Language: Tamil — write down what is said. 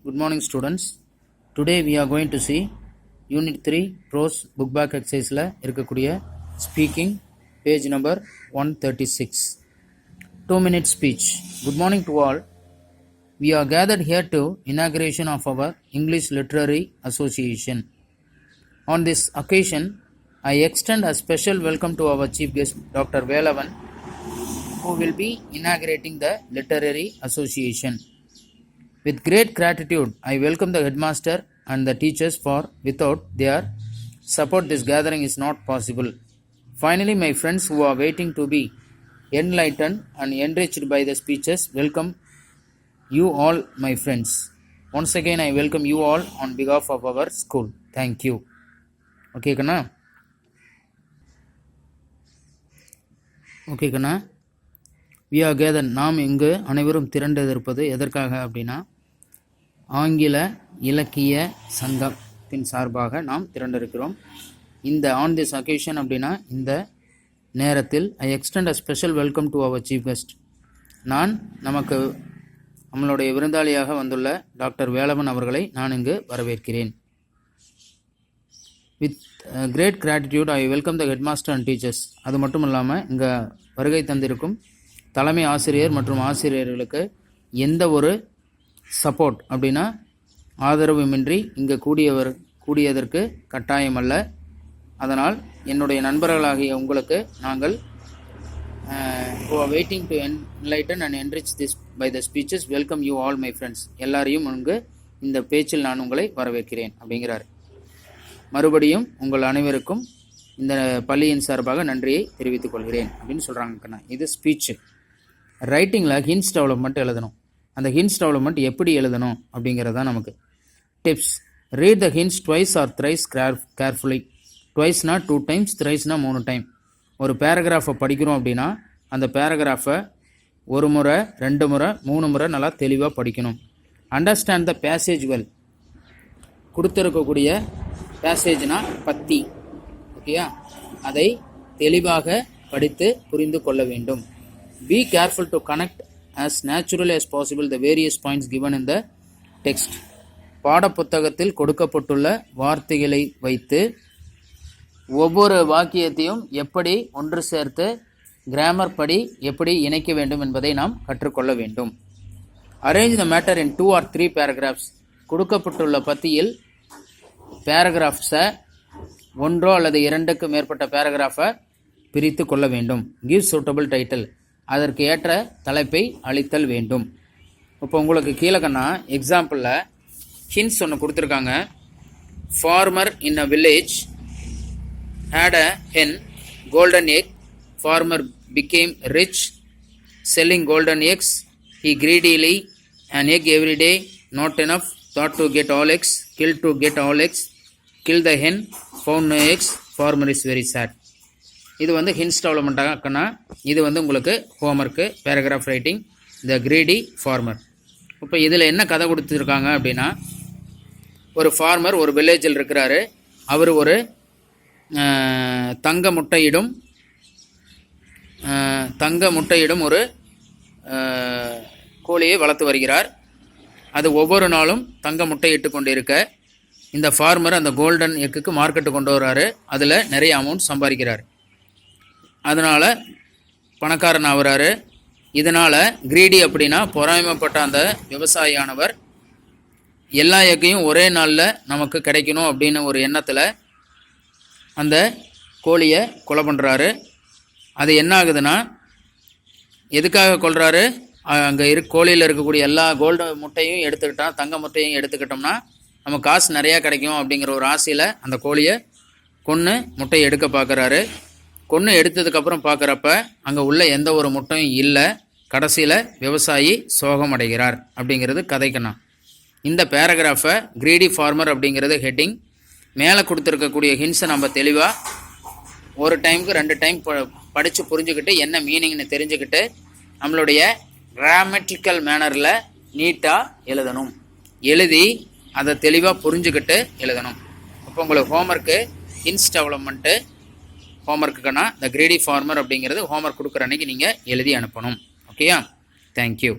Good morning, students. Today we are going to see Unit 3 Prose Book Back Exercise la irukkudiya Speaking, page number 136. 2-minute speech. Good morning to all. We are gathered here to inauguration of our English Literary Association. On this occasion, I extend a special welcome to our chief guest, Dr. Velavan, who will be inaugurating the Literary Association. With great gratitude, I welcome the headmaster and the teachers for without their support this gathering is not possible. Finally, my friends who are waiting to be enlightened and enriched by the speeches, welcome you all, my friends. Once again, I welcome you all on behalf of our school. Thank you. Okay, Kana? Okay, Kana? We are gathered. நாம் இங்கு அனைவரும் திரண்டிருப்பது எதற்காக அப்படின்னா ஆங்கில இலக்கிய சங்கத்தின் சார்பாக நாம் திரண்டிருக்கிறோம். இந்த ஆன் திஸ் அக்கேஷன் அப்படின்னா இந்த நேரத்தில் I extend a special welcome to our chief guest. நான் நம்மளுடைய விருந்தாளியாக வந்துள்ள டாக்டர் வேலவன் அவர்களை நான் இங்கு வரவேற்கிறேன். With great gratitude I welcome the headmaster and teachers. அது மட்டும் இல்லாமல் இங்கே வருகை தந்திருக்கும் தலைமை ஆசிரியர் மற்றும் ஆசிரியர்களுக்கு எந்த ஒரு சப்போர்ட் அப்படின்னா ஆதரவுமின்றி இங்கே கூடியதற்கு கட்டாயம் அல்ல. அதனால் என்னுடைய நண்பர்களாகிய உங்களுக்கு நாங்கள் waiting to enlighten and enrich this by the speeches welcome you all my friends. எல்லாரையும் இங்கு இந்த பேச்சில் நான் உங்களை வரவேற்கிறேன் அப்படிங்கிறார். மறுபடியும் உங்கள் அனைவருக்கும் இந்த பள்ளியின் சார்பாக நன்றியை தெரிவித்துக் கொள்கிறேன் அப்படின்னு சொல்கிறாங்க. இது ஸ்பீச்சு. ரைட்டிங்கில் ஹின்ஸ் டெவலப்மெண்ட் எழுதணும். அந்த ஹின்ஸ் டெவலப்மெண்ட் எப்படி எழுதணும் அப்படிங்கிறது தான் நமக்கு tips. Read the hints twice or thrice carefully. ட்வைஸ்னா 2 times, த்ரைஸ்னா 3 time. ஒரு பேராகிராஃபை படிக்கிறோம் அப்படின்னா அந்த பேராகிராஃபை 1 முறை 2 முறை 3 முறை நல்லா தெளிவாக படிக்கணும். Understand the passage well. கொடுத்துருக்கக்கூடிய பேசேஜ்னா பத்தி, ஓகேயா, அதை தெளிவாக படித்து புரிந்து கொள்ள வேண்டும். Be careful to connect as naturally as possible the various points given in the text. பாடப்புத்தகத்தில் கொடுக்கப்பட்டுள்ள வார்த்தைகளை வைத்து ஒவ்வொரு வாக்கியத்தையும் எப்படி ஒன்று சேர்த்து கிராமர் படி எப்படி இணைக்க வேண்டும் என்பதை நாம் கற்றுக்கொள்ள வேண்டும். Arrange the matter in 2 or 3 paragraphs. கொடுக்கப்பட்டுள்ள பத்தியில் பேராகிராஃப்ஸை 1 அல்லது 2க்கு மேற்பட்ட பேராகிராஃபை பிரித்து கொள்ள வேண்டும். Give suitable title. அதற்கு ஏற்ற தலைப்பை அளித்தல் வேண்டும். இப்போ உங்களுக்கு கீழக்கண்ணா எக்ஸாம்பிளில் ஹின்ஸ் ஒன்று கொடுத்துருக்காங்க. Farmer in a village had a hen, golden egg, farmer became rich, selling golden eggs, he greedily an egg every day, not enough, thought to get all eggs, killed to get all eggs, killed the hen, found no eggs, farmer is very sad. இது ஹின்ஸ் டெவலப்மெண்ட்டாகனா இது உங்களுக்கு homework paragraph writing the greedy farmer. இப்போ இதில் என்ன கதை கொடுத்துருக்காங்க அப்படின்னா ஒரு ஃபார்மர் ஒரு வில்லேஜில் இருக்கிறாரு. அவர் ஒரு தங்க முட்டையிடும் ஒரு கோழியை வளர்த்து வருகிறார். அது ஒவ்வொரு நாளும் தங்க முட்டையிட்டு கொண்டு இருக்க இந்த ஃபார்மர் அந்த கோல்டன் எக்குக்கு மார்க்கெட்டு கொண்டு வர்றாரு. அதில் நிறைய அமௌண்ட் சம்பாதிக்கிறார். அதனால் பணக்காரன் ஆகிறாரு. இதனால் கிரீடி அப்படின்னா பொறாமைப்பட்ட அந்த விவசாயியானவர் எல்லா எக்கையும் ஒரே நாளில் நமக்கு கிடைக்கணும் அப்படின்னு ஒரு எண்ணத்தில் அந்த கோழியை கொலை பண்ணுறாரு. அது என்ன ஆகுதுன்னா எதுக்காக கொல்றாரு? அங்கே கோழியில் இருக்கக்கூடிய எல்லா கோல்டு முட்டையும் எடுத்துக்கிட்டான், தங்க முட்டையும் எடுத்துக்கிட்டோம்னா நம்ம காசு நிறையா கிடைக்கும் அப்படிங்கிற ஒரு ஆசையில் அந்த கோழியை கொன்று முட்டையை எடுக்க பார்க்குறாரு. கொன்று எடுத்ததுக்கப்புறம் பார்க்குறப்ப அங்கே உள்ள எந்த ஒரு முட்டையும் இல்லை. கடைசியில் விவசாயி சோகம் அடைகிறார் அப்படிங்கிறது கதைக்கண்ணா. இந்த பேராகிராஃபை கிரீடி ஃபார்மர் அப்படிங்கிறது ஹெட்டிங். மேலே கொடுத்துருக்கக்கூடிய ஹின்ஸை நம்ம தெளிவாக 1 டைமுக்கு 2 டைம் படித்து புரிஞ்சுக்கிட்டு என்ன மீனிங்னு தெரிஞ்சுக்கிட்டு நம்மளுடைய கிராமட்டிக்கல் மேனரில் நீட்டாக எழுதணும். எழுதி அதை தெளிவாக புரிஞ்சுக்கிட்டு எழுதணும். அப்போ உங்களுக்கு ஹோம்ஒர்க்கு ஹின்ஸ் டெவலப்மெண்ட்டு ஹோம்ஒர்க்குன்னா இந்த கிரேடி ஃபார்மர் அப்படிங்கிறது ஹோம்ஒர்க் கொடுக்குற அன்றைக்கி நீங்கள் எழுதி அனுப்பணும். ஓகேயா? தேங்க்யூ.